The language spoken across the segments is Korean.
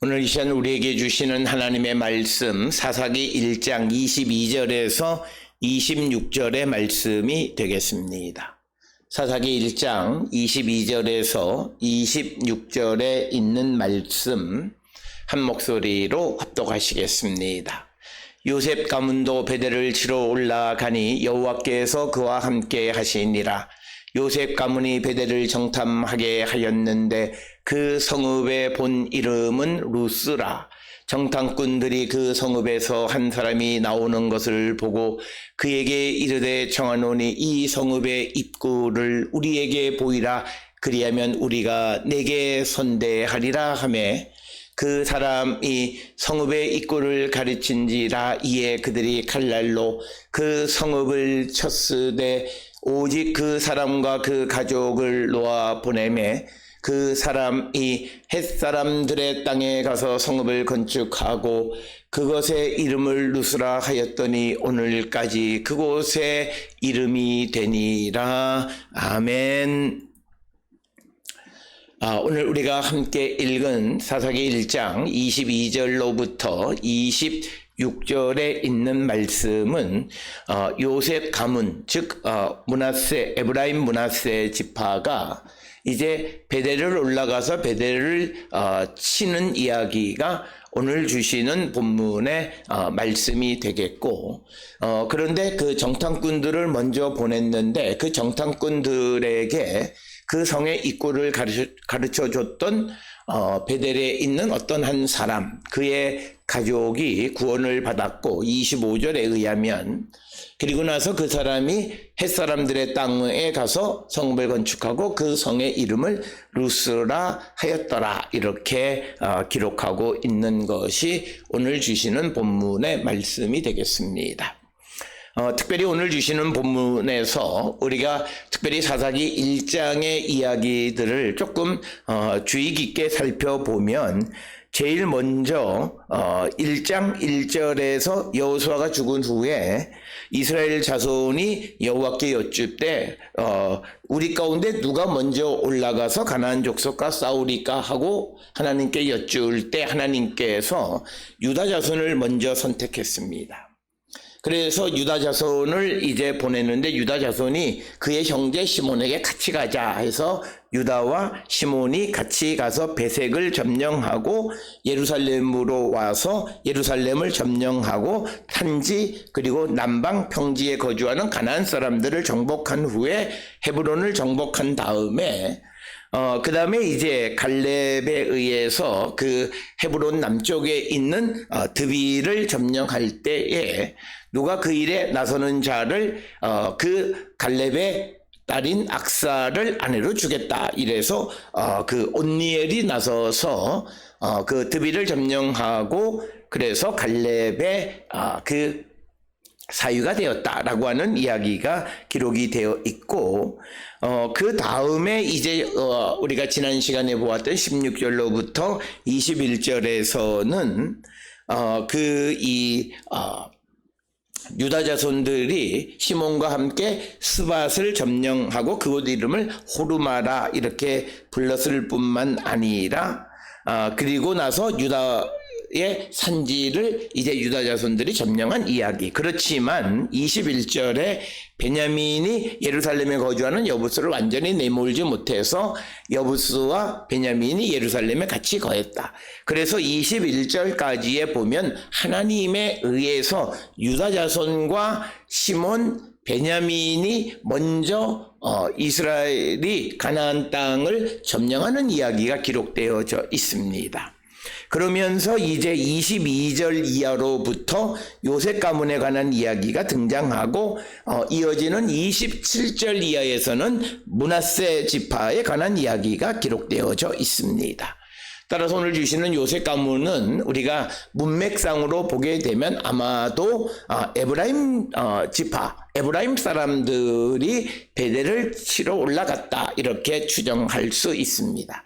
오늘 이 시간 우리에게 주시는 하나님의 말씀 사사기 1장 22절에서 26절의 말씀이 되겠습니다. 사사기 1장 22절에서 26절에 있는 말씀 한 목소리로 합독하시겠습니다. 요셉 가문도 베델을 치러 올라가니 여호와께서 그와 함께 하시니라. 요셉 가문이 베델을 정탐하게 하였는데 그 성읍의 본 이름은 루스라. 정탐꾼들이 그 성읍에서 한 사람이 나오는 것을 보고 그에게 이르되 청하노니 이 성읍의 입구를 우리에게 보이라. 그리하면 우리가 내게 선대하리라 하매 그 사람이 성읍의 입구를 가르친지라. 이에 그들이 칼날로 그 성읍을 쳤으되 오직 그 사람과 그 가족을 놓아 보내매 그 사람이 헷사람들의 땅에 가서 성읍을 건축하고 그것의 이름을 루스라 하였더니 오늘까지 그곳의 이름이 되니라. 아멘. 오늘 우리가 함께 읽은 사사기 1장 22절로부터 26절에 있는 말씀은 요셉 가문, 즉 에브라임 므낫세 지파가 이제 베델을 올라가서 베델을 치는 이야기가 오늘 주시는 본문의 말씀이 되겠고, 그런데 그 정탐꾼들을 먼저 보냈는데 그 정탐꾼들에게 그 성의 입구를 가르쳐 줬던 베델에 있는 어떤 한 사람, 그의 가족이 구원을 받았고 25절에 의하면 그리고 나서 그 사람이 헷사람들의 땅에 가서 성읍을 건축하고 그 성의 이름을 루스라 하였더라. 이렇게 기록하고 있는 것이 오늘 주시는 본문의 말씀이 되겠습니다. 특별히 오늘 주시는 본문에서 우리가 특별히 사사기 1장의 이야기들을 조금 주의 깊게 살펴보면 제일 먼저 1장 1절에서 여호수아가 죽은 후에 이스라엘 자손이 여호와께 여쭙되 우리 가운데 누가 먼저 올라가서 가나안 족속과 싸우리까 하고 하나님께 여쭈을 때 하나님께서 유다 자손을 먼저 선택했습니다. 그래서 유다 자손을 이제 보냈는데 유다 자손이 그의 형제 시몬에게 같이 가자 해서 유다와 시몬이 같이 가서 베색을 점령하고 예루살렘으로 와서 예루살렘을 점령하고 탄지 그리고 남방 평지에 거주하는 가나안 사람들을 정복한 후에 헤브론을 정복한 다음에 그 다음에 이제 갈렙에 의해서 그 헤브론 남쪽에 있는 드비를 점령할 때에 누가 그 일에 나서는 자를 그 갈렙의 딸인 악사를 아내로 주겠다. 이래서 그 온니엘이 나서서 그 드비를 점령하고 그래서 갈렙의 그 사유가 되었다라고 하는 이야기가 기록이 되어 있고 그 다음에 이제 우리가 지난 시간에 보았던 16절로부터 21절에서는 유다 자손들이 시몬과 함께 스밧을 점령하고 그곳 이름을 호르마라 이렇게 불렀을 뿐만 아니라 그리고 나서 유다의 산지를 이제 유다 자손들이 점령한 이야기. 그렇지만 21절에 베냐민이 예루살렘에 거주하는 여부스를 완전히 내몰지 못해서 여부스와 베냐민이 예루살렘에 같이 거했다. 그래서 21절까지에 보면 하나님에 의해서 유다 자손과 시몬, 베냐민이 먼저 이스라엘이 가나안 땅을 점령하는 이야기가 기록되어져 있습니다. 그러면서 이제 22절 이하로부터 요셉 가문에 관한 이야기가 등장하고 이어지는 27절 이하에서는 므낫세 지파에 관한 이야기가 기록되어져 있습니다. 따라서 오늘 주시는 요셉 가문은 우리가 문맥상으로 보게 되면 아마도 에브라임 지파, 에브라임 사람들이 베델을 치러 올라갔다 이렇게 추정할 수 있습니다.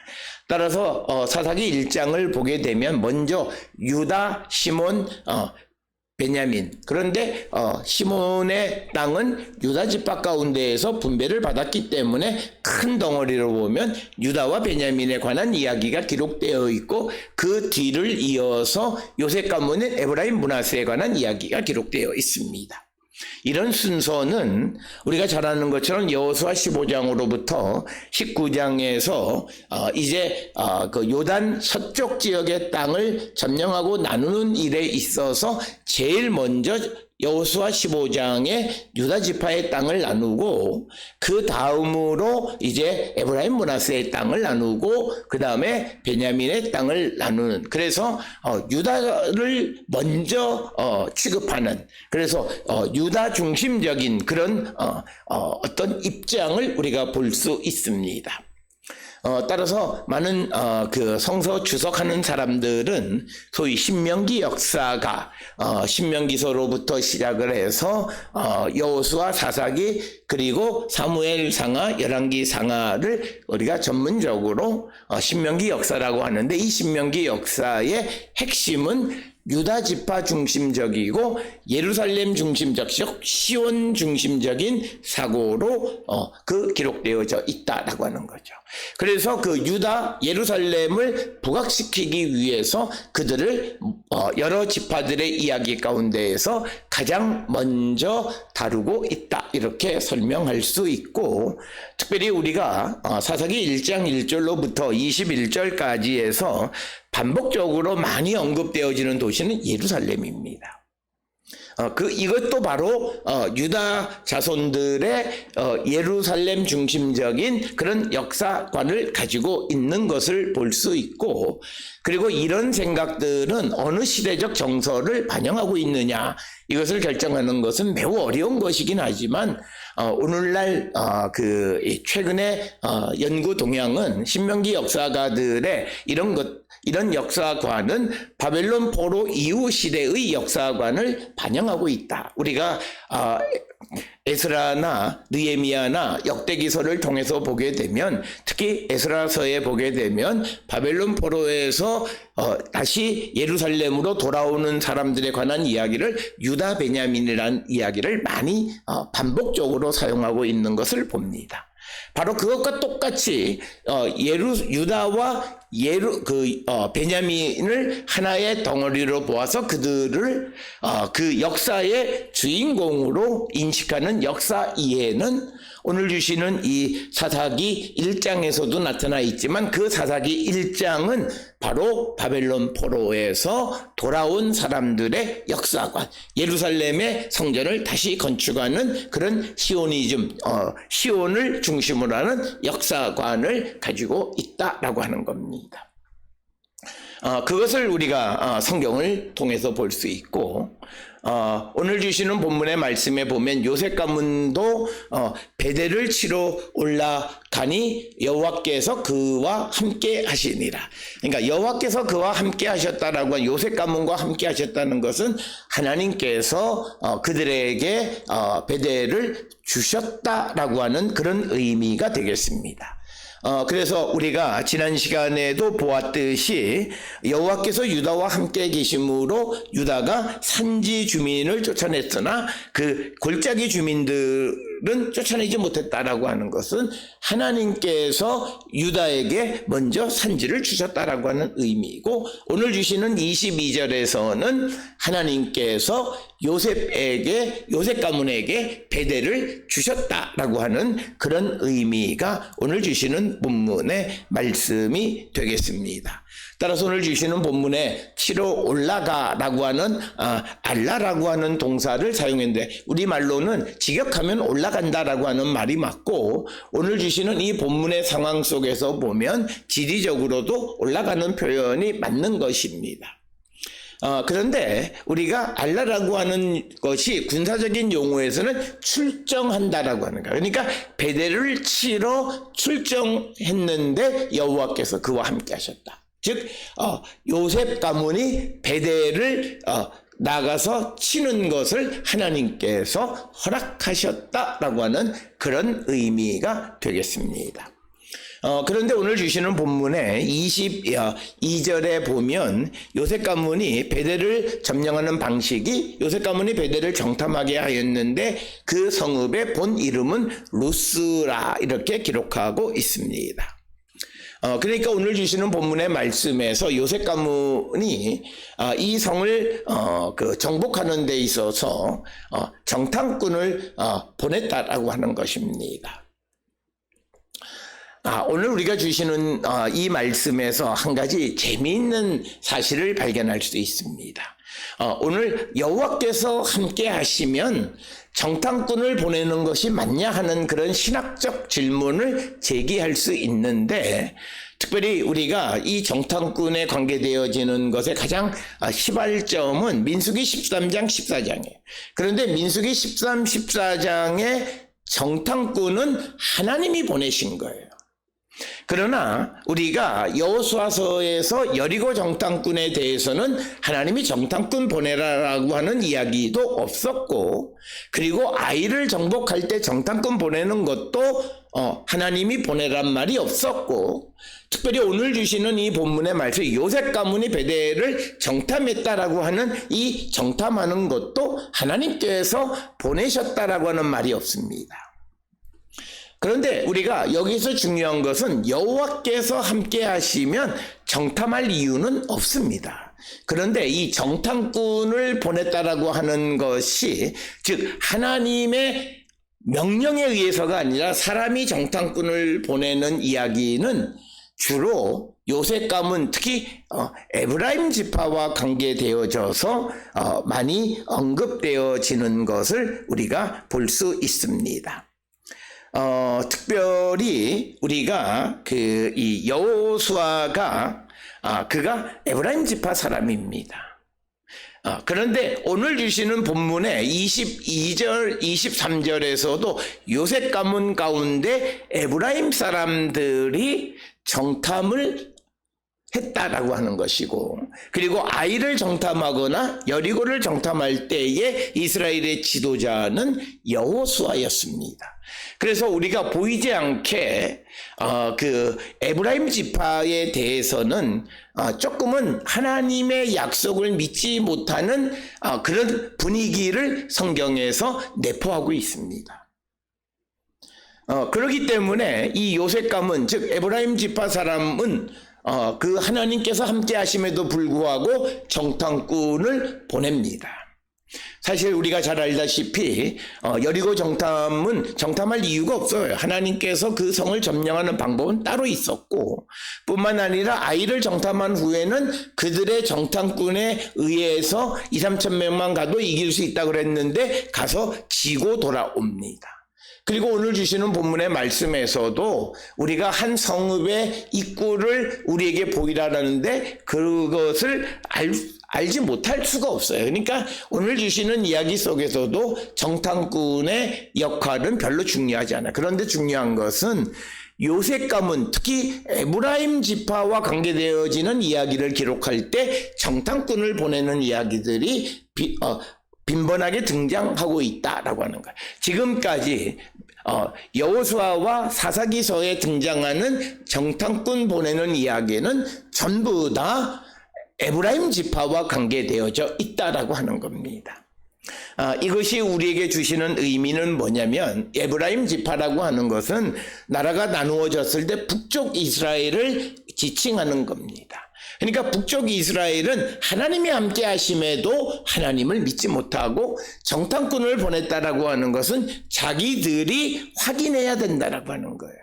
따라서 사사기 1장을 보게 되면 먼저 유다, 시몬, 베냐민. 그런데 시몬의 땅은 유다 지파 가운데에서 분배를 받았기 때문에 큰 덩어리로 보면 유다와 베냐민에 관한 이야기가 기록되어 있고 그 뒤를 이어서 요셉 가문의 에브라임 므낫세에 관한 이야기가 기록되어 있습니다. 이런 순서는 우리가 잘 아는 것처럼 여호수아 15장으로부터 19장에서 이제 그 요단 서쪽 지역의 땅을 점령하고 나누는 일에 있어서 제일 먼저 여호수아 15장에 유다 지파의 땅을 나누고 그 다음으로 이제 에브라임 므낫세의 땅을 나누고 그 다음에 베냐민의 땅을 나누는, 그래서 유다를 먼저 취급하는, 그래서 유다 중심적인 그런 어떤 입장을 우리가 볼 수 있습니다. 따라서 많은 그 성서 주석하는 사람들은 소위 신명기 역사가 신명기서로부터 시작을 해서 여호수아 사사기 그리고 사무엘 상하 열왕기 상하를 우리가 전문적으로 신명기 역사라고 하는데, 이 신명기 역사의 핵심은 유다 지파 중심적이고 예루살렘 중심적, 시온 중심적인 사고로 그 기록되어져 있다라고 하는 거죠. 그래서 그 유다 예루살렘을 부각시키기 위해서 그들을 여러 지파들의 이야기 가운데에서 가장 먼저 다루고 있다, 이렇게 설명할 수 있고, 특별히 우리가 사사기 1장 1절로부터 21절까지에서 반복적으로 많이 언급되어지는 도시는 예루살렘입니다. 이것도 바로 유다 자손들의 예루살렘 중심적인 그런 역사관을 가지고 있는 것을 볼 수 있고, 그리고 이런 생각들은 어느 시대적 정서를 반영하고 있느냐, 이것을 결정하는 것은 매우 어려운 것이긴 하지만 오늘날 그 최근의 연구 동향은 신명기 역사가들의 이런 역사관은 바벨론 포로 이후 시대의 역사관을 반영하고 있다. 우리가 에스라나 느헤미야나 역대기서를 통해서 보게 되면, 특히 에스라서에 보게 되면 바벨론 포로에서 다시 예루살렘으로 돌아오는 사람들에 관한 이야기를 유다 베냐민이라는 이야기를 많이 반복적으로 사용하고 있는 것을 봅니다. 바로 그것과 똑같이 유다와 베냐민을 하나의 덩어리로 보아서 그들을 그 역사의 주인공으로 인식하는 역사 이해는 오늘 주시는 이 사사기 1장에서도 나타나 있지만, 그 사사기 1장은 바로 바벨론 포로에서 돌아온 사람들의 역사관, 예루살렘의 성전을 다시 건축하는 그런 시오니즘, 시온을 중심으로 하는 역사관을 가지고 있다라고 하는 겁니다. 그것을 우리가 성경을 통해서 볼 수 있고, 오늘 주시는 본문의 말씀에 보면 요셉 가문도 베델을 치러 올라가니 여호와께서 그와 함께 하시니라. 그러니까 여호와께서 그와 함께 하셨다라고 한, 요셉 가문과 함께 하셨다는 것은 하나님께서 그들에게 베델을 주셨다라고 하는 그런 의미가 되겠습니다. 그래서 우리가 지난 시간에도 보았듯이 여호와께서 유다와 함께 계심으로 유다가 산지 주민을 쫓아냈으나 그 골짜기 주민들은 쫓아내지 못했다라고 하는 것은 하나님께서 유다에게 먼저 산지를 주셨다라고 하는 의미이고, 오늘 주시는 22절에서는 하나님께서 요셉 가문에게 베델을 주셨다라고 하는 그런 의미가 오늘 주시는 본문의 말씀이 되겠습니다. 따라서 오늘 주시는 본문에 치러 올라가라고 하는 알라라고 하는 동사를 사용했는데, 우리말로는 직역하면 올라간다라고 하는 말이 맞고, 오늘 주시는 이 본문의 상황 속에서 보면 지리적으로도 올라가는 표현이 맞는 것입니다. 그런데 우리가 알라라고 하는 것이 군사적인 용어에서는 출정한다라고 하는 거예요. 그러니까 베델을 치러 출정했는데 여호와께서 그와 함께 하셨다. 즉 요셉 가문이 베델을 나가서 치는 것을 하나님께서 허락하셨다라고 하는 그런 의미가 되겠습니다. 그런데 오늘 주시는 본문의 22절에 보면 요셉 가문이 베델을 점령하는 방식이 요셉 가문이 베델을 정탐하게 하였는데 그 성읍의 본 이름은 루스라 이렇게 기록하고 있습니다. 그러니까 오늘 주시는 본문의 말씀에서 요셉 가문이 이 성을 정복하는 데 있어서 정탐꾼을 보냈다라고 하는 것입니다. 오늘 우리가 주시는 이 말씀에서 한 가지 재미있는 사실을 발견할 수 있습니다. 오늘 여호와께서 함께 하시면 정탐꾼을 보내는 것이 맞냐 하는 그런 신학적 질문을 제기할 수 있는데, 특별히 우리가 이 정탐꾼에 관계되어지는 것의 가장 시발점은 민수기 13장 14장이에요. 그런데 민수기 13, 14장의 정탐꾼은 하나님이 보내신 거예요. 그러나 우리가 여호수아서에서 여리고 정탐꾼에 대해서는 하나님이 정탐꾼 보내라라고 하는 이야기도 없었고, 그리고 아이를 정복할 때 정탐꾼 보내는 것도 하나님이 보내란 말이 없었고, 특별히 오늘 주시는 이 본문의 말씀 요셉 가문이 베델을 정탐했다라고 하는 이 정탐하는 것도 하나님께서 보내셨다라고 하는 말이 없습니다. 그런데 우리가 여기서 중요한 것은 여호와께서 함께 하시면 정탐할 이유는 없습니다. 그런데 이 정탐꾼을 보냈다라고 하는 것이 즉 하나님의 명령에 의해서가 아니라 사람이 정탐꾼을 보내는 이야기는 주로 요셉 가문, 특히 에브라임 지파와 관계되어져서 많이 언급되어지는 것을 우리가 볼 수 있습니다. 특별히 우리가 이 여호수아가 그가 에브라임 지파 사람입니다. 그런데 오늘 주시는 본문의 22절, 23절에서도 요셉 가문 가운데 에브라임 사람들이 정탐을 했다라고 하는 것이고, 그리고 아이를 정탐하거나 여리고를 정탐할 때에 이스라엘의 지도자는 여호수아였습니다. 그래서 우리가 보이지 않게 에브라임 지파에 대해서는 조금은 하나님의 약속을 믿지 못하는 그런 분위기를 성경에서 내포하고 있습니다. 그렇기 때문에 이 요셉 가문, 즉 에브라임 지파 사람은 그 하나님께서 함께 하심에도 불구하고 정탐꾼을 보냅니다. 사실 우리가 잘 알다시피 여리고 정탐은 정탐할 이유가 없어요. 하나님께서 그 성을 점령하는 방법은 따로 있었고, 뿐만 아니라 아이를 정탐한 후에는 그들의 정탐꾼에 의해서 2-3천 명만 가도 이길 수 있다고 그랬는데 가서 지고 돌아옵니다. 그리고 오늘 주시는 본문의 말씀에서도 우리가 한 성읍의 입구를 우리에게 보이라는데 그것을 알지 못할 수가 없어요. 그러니까 오늘 주시는 이야기 속에서도 정탐꾼의 역할은 별로 중요하지 않아요. 그런데 중요한 것은 요셉 가문, 특히 에브라임 지파와 관계되어지는 이야기를 기록할 때 정탐꾼을 보내는 이야기들이 빈번하게 등장하고 있다라고 하는 거예요. 지금까지 여호수아와 사사기서에 등장하는 정탐꾼 보내는 이야기는 전부 다 에브라임 지파와 관계되어져 있다라고 하는 겁니다. 이것이 우리에게 주시는 의미는 뭐냐면, 에브라임 지파라고 하는 것은 나라가 나누어졌을 때 북쪽 이스라엘을 지칭하는 겁니다. 그러니까 북쪽 이스라엘은 하나님이 함께 하심에도 하나님을 믿지 못하고 정탐꾼을 보냈다라고 하는 것은 자기들이 확인해야 된다라고 하는 거예요.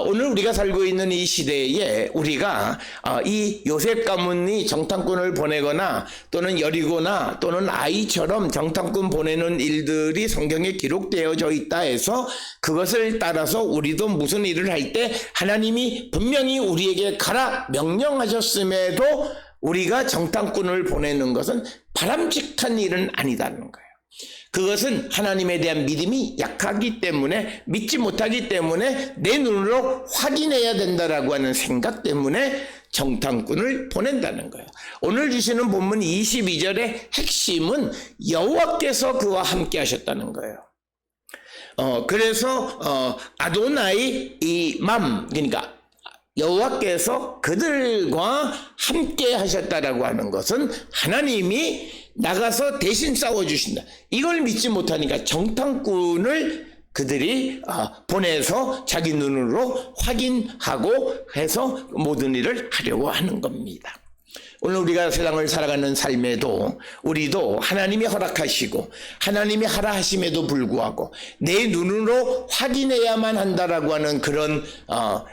오늘 우리가 살고 있는 이 시대에 우리가 이 요셉 가문이 정탐꾼을 보내거나 또는 여리고나 또는 아이처럼 정탐꾼 보내는 일들이 성경에 기록되어져 있다 해서 그것을 따라서 우리도 무슨 일을 할 때 하나님이 분명히 우리에게 가라 명령하셨음에도 우리가 정탐꾼을 보내는 것은 바람직한 일은 아니다는 거예요. 그것은 하나님에 대한 믿음이 약하기 때문에, 믿지 못하기 때문에 내 눈으로 확인해야 된다라고 하는 생각 때문에 정탐꾼을 보낸다는 거예요. 오늘 주시는 본문 22절의 핵심은 여호와께서 그와 함께 하셨다는 거예요. 그래서 아도나이 이맘, 그러니까 여호와께서 그들과 함께 하셨다라고 하는 것은 하나님이 나가서 대신 싸워주신다. 이걸 믿지 못하니까 정탐꾼을 그들이 보내서 자기 눈으로 확인하고 해서 모든 일을 하려고 하는 겁니다. 오늘 우리가 세상을 살아가는 삶에도 우리도 하나님이 허락하시고 하나님이 하라 하심에도 불구하고 내 눈으로 확인해야만 한다라고 하는 그런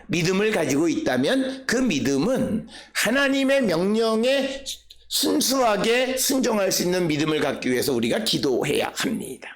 믿음을 가지고 있다면 그 믿음은 하나님의 명령에 순수하게 순종할 수 있는 믿음을 갖기 위해서 우리가 기도해야 합니다.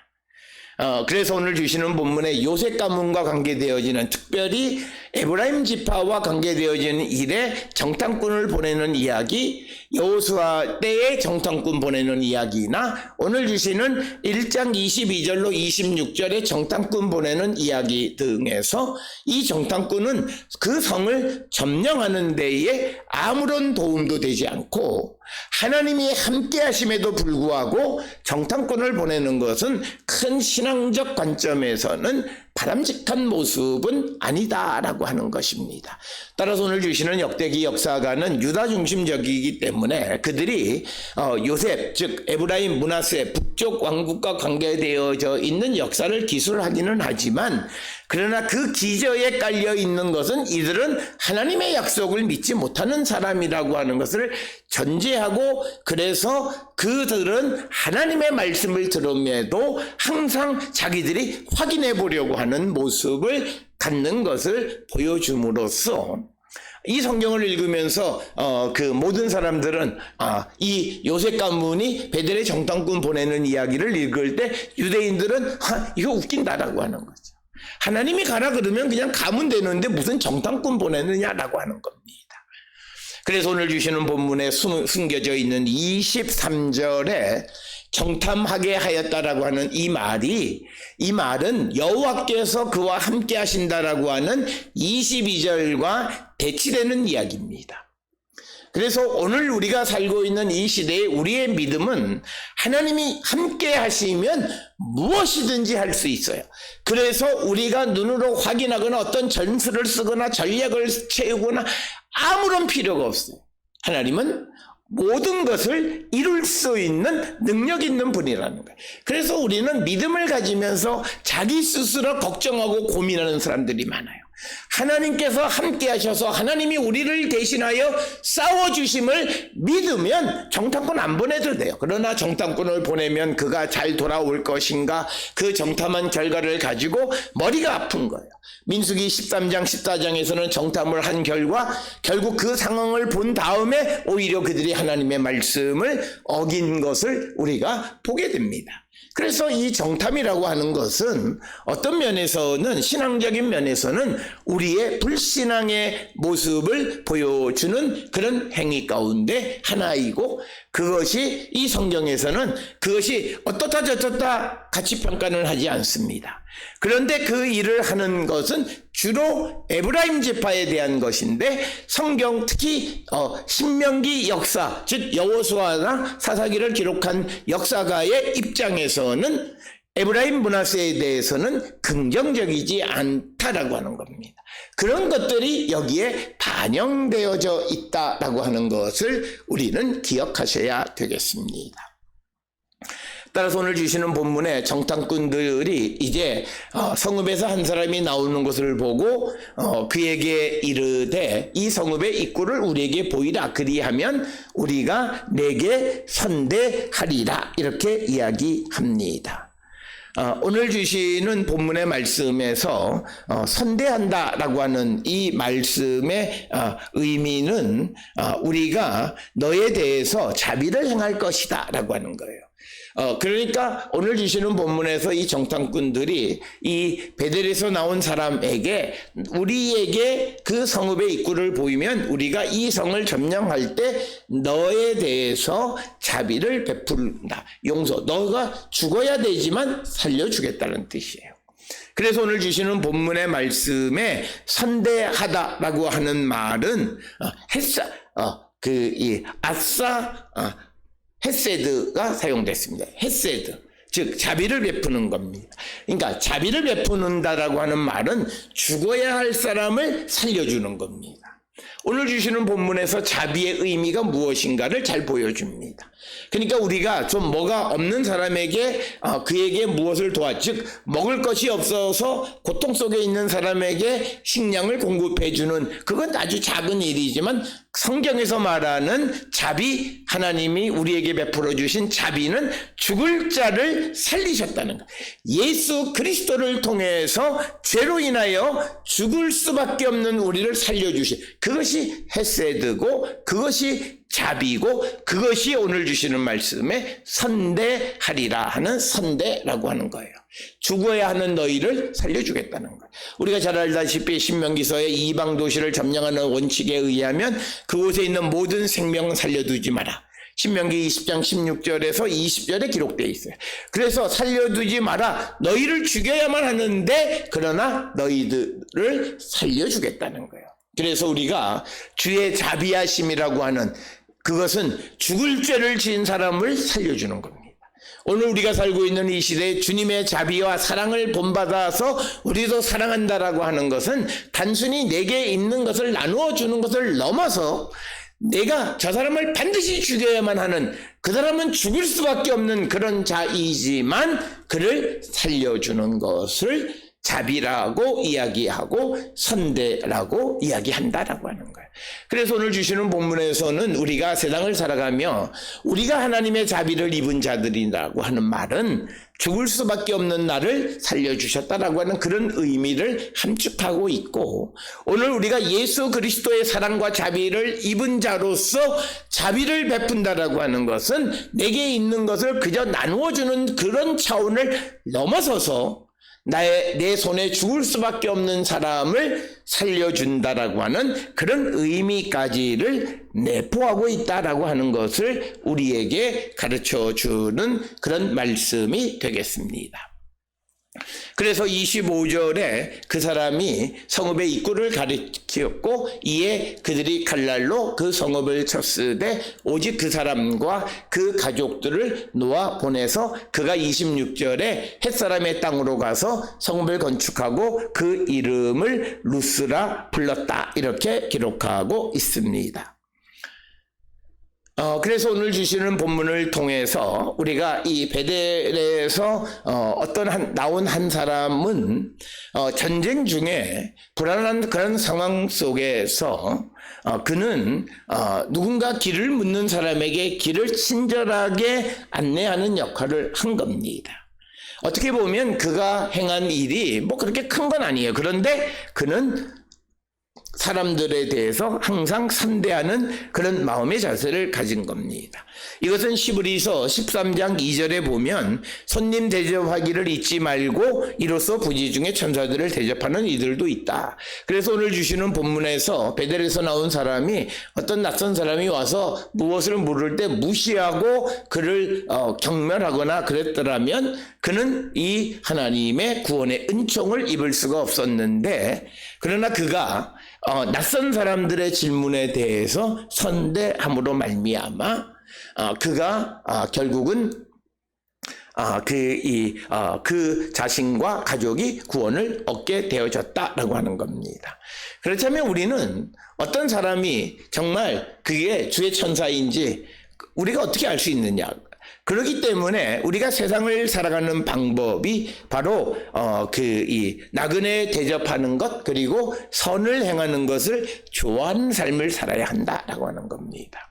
그래서 오늘 주시는 본문에 요셉 가문과 관계되어지는, 특별히 에브라임 지파와 관계되어지는 일에 정탐꾼을 보내는 이야기, 여호수아 때에 정탐꾼 보내는 이야기나 오늘 주시는 1장 22절로 26절에 정탐꾼 보내는 이야기 등에서 이 정탐꾼은 그 성을 점령하는 데에 아무런 도움도 되지 않고 하나님이 함께 하심에도 불구하고 정탐꾼을 보내는 것은 큰 신앙적 관점에서는 바람직한 모습은 아니다라고 하는 것입니다. 따라서 오늘 주시는 역대기 역사가는 유다 중심적이기 때문에 그들이 요셉, 즉 에브라임 므낫세 북쪽 왕국과 관계되어져 있는 역사를 기술하기는 하지만, 그러나 그 기저에 깔려 있는 것은 이들은 하나님의 약속을 믿지 못하는 사람이라고 하는 것을 전제하고, 그래서 그들은 하나님의 말씀을 들음에도 항상 자기들이 확인해 보려고 하는 모습을 갖는 것을 보여줌으로써 이 성경을 읽으면서 그 모든 사람들은 이 요셉 가문이 베델의 정탐꾼 보내는 이야기를 읽을 때 유대인들은 이거 웃긴다라고 하는 거죠. 하나님이 가라 그러면 그냥 가면 되는데 무슨 정탐꾼 보내느냐라고 하는 겁니다. 그래서 오늘 주시는 본문에 숨겨져 있는 23절에 정탐하게 하였다라고 하는 이 말은 여호와께서 그와 함께 하신다라고 하는 22절과 대치되는 이야기입니다. 그래서 오늘 우리가 살고 있는 이 시대에 우리의 믿음은 하나님이 함께 하시면 무엇이든지 할 수 있어요. 그래서 우리가 눈으로 확인하거나 어떤 전술을 쓰거나 전략을 채우거나 아무런 필요가 없어요. 하나님은 모든 것을 이룰 수 있는 능력 있는 분이라는 거예요. 그래서 우리는 믿음을 가지면서 자기 스스로 걱정하고 고민하는 사람들이 많아요. 하나님께서 함께 하셔서 하나님이 우리를 대신하여 싸워주심을 믿으면 정탐꾼 안 보내도 돼요. 그러나 정탐꾼을 보내면 그가 잘 돌아올 것인가, 그 정탐한 결과를 가지고 머리가 아픈 거예요. 민수기 13장 14장에서는 정탐을 한 결과 결국 그 상황을 본 다음에 오히려 그들이 하나님의 말씀을 어긴 것을 우리가 보게 됩니다. 그래서 이 정탐이라고 하는 것은 어떤 면에서는, 신앙적인 면에서는 우리의 불신앙의 모습을 보여주는 그런 행위 가운데 하나이고, 그것이 이 성경에서는 그것이 어떻다 저떻다 같이 평가는 하지 않습니다. 그런데 그 일을 하는 것은 주로 에브라임 지파에 대한 것인데, 성경 특히 신명기 역사, 즉 여호수아나 사사기를 기록한 역사가의 입장에서는 에브라임 므낫세에 대해서는 긍정적이지 않다라고 하는 겁니다. 그런 것들이 여기에 반영되어져 있다라고 하는 것을 우리는 기억하셔야 되겠습니다. 따라서 오늘 주시는 본문에 정탐꾼들이 이제 성읍에서 한 사람이 나오는 것을 보고 그에게 이르되 이 성읍의 입구를 우리에게 보이라, 그리하면 우리가 내게 선대하리라, 이렇게 이야기합니다. 오늘 주시는 본문의 말씀에서 선대한다라고 하는 이 말씀의 의미는 우리가 너에 대해서 자비를 행할 것이다 라고 하는 거예요. 그러니까 오늘 주시는 본문에서 이 정탐꾼들이 이 베델에서 나온 사람에게 우리에게 그 성읍의 입구를 보이면 우리가 이 성을 점령할 때 너에 대해서 자비를 베푼다, 용서, 너가 죽어야 되지만 살려주겠다는 뜻이에요. 그래서 오늘 주시는 본문의 말씀에 선대하다라고 하는 말은 헤세드가 사용됐습니다. 헤세드, 즉 자비를 베푸는 겁니다. 그러니까 자비를 베푸는다라고 하는 말은 죽어야 할 사람을 살려주는 겁니다. 오늘 주시는 본문에서 자비의 의미가 무엇인가를 잘 보여줍니다. 그러니까 우리가 좀 뭐가 없는 사람에게 그에게 무엇을 즉 먹을 것이 없어서 고통 속에 있는 사람에게 식량을 공급해주는, 그건 아주 작은 일이지만 성경에서 말하는 자비, 하나님이 우리에게 베풀어 주신 자비는 죽을 자를 살리셨다는 것. 예수 그리스도를 통해서 죄로 인하여 죽을 수밖에 없는 우리를 살려주신, 그것이 헤세드고 그것이 자비고 그것이 오늘 주시는 말씀에 선대하리라 하는 선대라고 하는 거예요. 죽어야 하는 너희를 살려주겠다는 거예요. 우리가 잘 알다시피 신명기서의 이방 도시를 점령하는 원칙에 의하면 그곳에 있는 모든 생명 살려두지 마라. 신명기 20장 16절에서 20절에 기록되어 있어요. 그래서 살려두지 마라. 너희를 죽여야만 하는데 그러나 너희들을 살려주겠다는 거예요. 그래서 우리가 주의 자비하심이라고 하는 그것은 죽을 죄를 지은 사람을 살려주는 겁니다. 오늘 우리가 살고 있는 이 시대에 주님의 자비와 사랑을 본받아서 우리도 사랑한다라고 하는 것은 단순히 내게 있는 것을 나누어 주는 것을 넘어서 내가 저 사람을 반드시 죽여야만 하는, 그 사람은 죽을 수밖에 없는 그런 자이지만 그를 살려주는 것을 자비라고 이야기하고 선대라고 이야기한다라고 하는 거예요. 그래서 오늘 주시는 본문에서는 우리가 세상을 살아가며 우리가 하나님의 자비를 입은 자들이라고 하는 말은 죽을 수밖에 없는 나를 살려주셨다라고 하는 그런 의미를 함축하고 있고, 오늘 우리가 예수 그리스도의 사랑과 자비를 입은 자로서 자비를 베푼다라고 하는 것은 내게 있는 것을 그저 나누어주는 그런 차원을 넘어서서 내 손에 죽을 수밖에 없는 사람을 살려준다라고 하는 그런 의미까지를 내포하고 있다라고 하는 것을 우리에게 가르쳐주는 그런 말씀이 되겠습니다. 그래서 25절에 그 사람이 성읍의 입구를 가리켰고 이에 그들이 칼날로 그 성읍을 쳤으되 오직 그 사람과 그 가족들을 놓아 보내서 그가 26절에 햇사람의 땅으로 가서 성읍을 건축하고 그 이름을 루스라 불렀다, 이렇게 기록하고 있습니다. 그래서 오늘 주시는 본문을 통해서 우리가 이 베델에서 나온 한 사람은 전쟁 중에 불안한 그런 상황 속에서 그는 누군가 길을 묻는 사람에게 길을 친절하게 안내하는 역할을 한 겁니다. 어떻게 보면 그가 행한 일이 뭐 그렇게 큰 건 아니에요. 그런데 그는 사람들에 대해서 항상 선대하는 그런 마음의 자세를 가진 겁니다. 이것은 시브리서 13장 2절에 보면 손님 대접하기를 잊지 말고 이로써 부지 중에 천사들을 대접하는 이들도 있다. 그래서 오늘 주시는 본문에서 베델에서 나온 사람이 어떤 낯선 사람이 와서 무엇을 물을 때 무시하고 그를 경멸하거나 그랬더라면 그는 이 하나님의 구원의 은총을 입을 수가 없었는데, 그러나 그가 낯선 사람들의 질문에 대해서 선대함으로 말미암아 그가 결국은 그 자신과 가족이 구원을 얻게 되어졌다라고 하는 겁니다. 그렇다면 우리는 어떤 사람이 정말 그게 주의 천사인지 우리가 어떻게 알 수 있느냐? 그렇기 때문에 우리가 세상을 살아가는 방법이 바로 이 나그네 대접하는 것, 그리고 선을 행하는 것을 좋아하는 삶을 살아야 한다라고 하는 겁니다.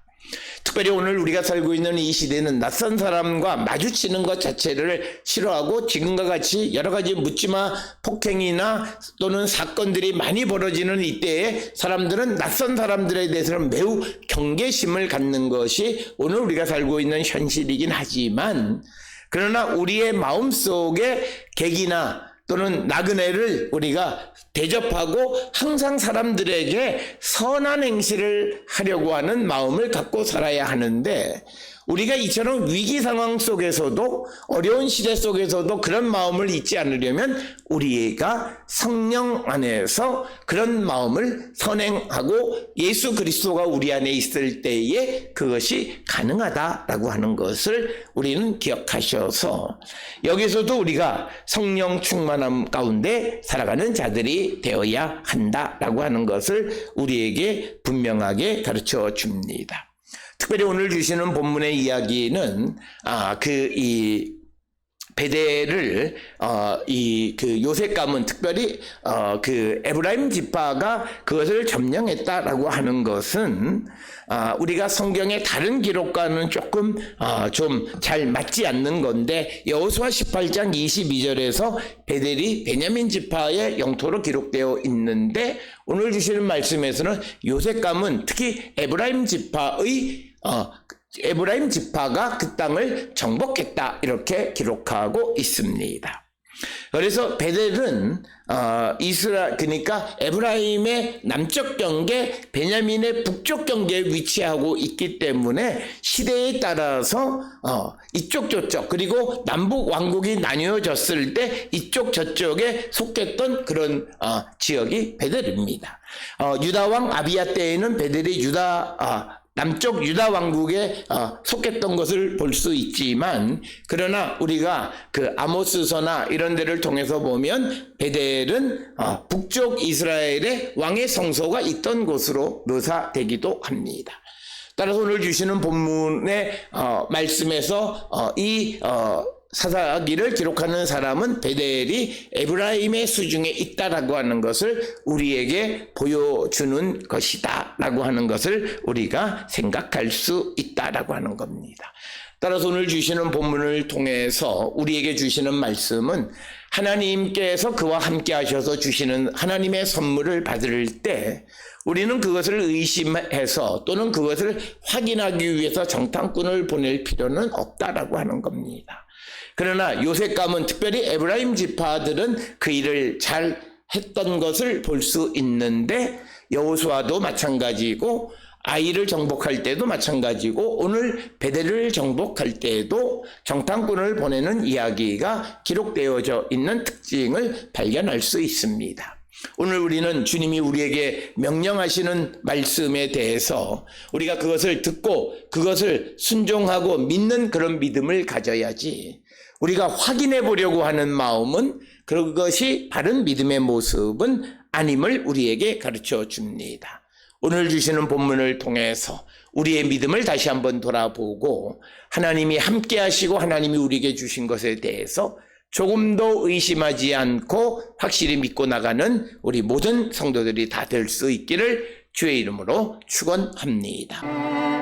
특별히 오늘 우리가 살고 있는 이 시대는 낯선 사람과 마주치는 것 자체를 싫어하고 지금과 같이 여러 가지 묻지마 폭행이나 또는 사건들이 많이 벌어지는 이때에 사람들은 낯선 사람들에 대해서는 매우 경계심을 갖는 것이 오늘 우리가 살고 있는 현실이긴 하지만, 그러나 우리의 마음속에 객이나 또는 나그네를 우리가 대접하고 항상 사람들에게 선한 행실을 하려고 하는 마음을 갖고 살아야 하는데, 우리가 이처럼 위기 상황 속에서도 어려운 시대 속에서도 그런 마음을 잊지 않으려면 우리가 성령 안에서 그런 마음을 선행하고 예수 그리스도가 우리 안에 있을 때에 그것이 가능하다라고 하는 것을 우리는 기억하셔서 여기서도 우리가 성령 충만함 가운데 살아가는 자들이 되어야 한다라고 하는 것을 우리에게 분명하게 가르쳐 줍니다. 특별히 오늘 주시는 본문의 이야기는 이 베델을 그 요셉 가문 특별히 그 에브라임 지파가 그것을 점령했다라고 하는 것은 우리가 성경의 다른 기록과는 조금 좀 잘 맞지 않는 건데 여호수아 18장 22절에서 베델이 베냐민 지파의 영토로 기록되어 있는데 오늘 주시는 말씀에서는 요셉 가문 특히 에브라임 지파가 그 땅을 정복했다 이렇게 기록하고 있습니다. 그래서 베델은 그러니까 에브라임의 남쪽 경계, 베냐민의 북쪽 경계에 위치하고 있기 때문에 시대에 따라서 이쪽 저쪽 그리고 남북 왕국이 나뉘어졌을 때 이쪽 저쪽에 속했던 그런 지역이 베델입니다. 유다 왕 아비야 때에는 베델이 남쪽 유다 왕국에 속했던 것을 볼 수 있지만 그러나 우리가 그 아모스서나 이런 데를 통해서 보면 베델은 북쪽 이스라엘의 왕의 성소가 있던 곳으로 묘사되기도 합니다. 따라서 오늘 주시는 본문의 말씀에서 이 사사기를 기록하는 사람은 베델이 에브라임의 수중에 있다라고 하는 것을 우리에게 보여주는 것이다 라고 하는 것을 우리가 생각할 수 있다라고 하는 겁니다. 따라서 오늘 주시는 본문을 통해서 우리에게 주시는 말씀은 하나님께서 그와 함께 하셔서 주시는 하나님의 선물을 받을 때 우리는 그것을 의심해서 또는 그것을 확인하기 위해서 정탐꾼을 보낼 필요는 없다라고 하는 겁니다. 그러나 요셉 가문 특별히 에브라임 지파들은 그 일을 잘 했던 것을 볼 수 있는데 여호수아도 마찬가지고 아이를 정복할 때도 마찬가지고 오늘 베델을 정복할 때에도 정탐꾼을 보내는 이야기가 기록되어져 있는 특징을 발견할 수 있습니다. 오늘 우리는 주님이 우리에게 명령하시는 말씀에 대해서 우리가 그것을 듣고 그것을 순종하고 믿는 그런 믿음을 가져야지 우리가 확인해 보려고 하는 마음은 그것이 바른 믿음의 모습은 아님을 우리에게 가르쳐 줍니다. 오늘 주시는 본문을 통해서 우리의 믿음을 다시 한번 돌아보고 하나님이 함께 하시고 하나님이 우리에게 주신 것에 대해서 조금도 의심하지 않고 확실히 믿고 나가는 우리 모든 성도들이 다 될 수 있기를 주의 이름으로 축원합니다.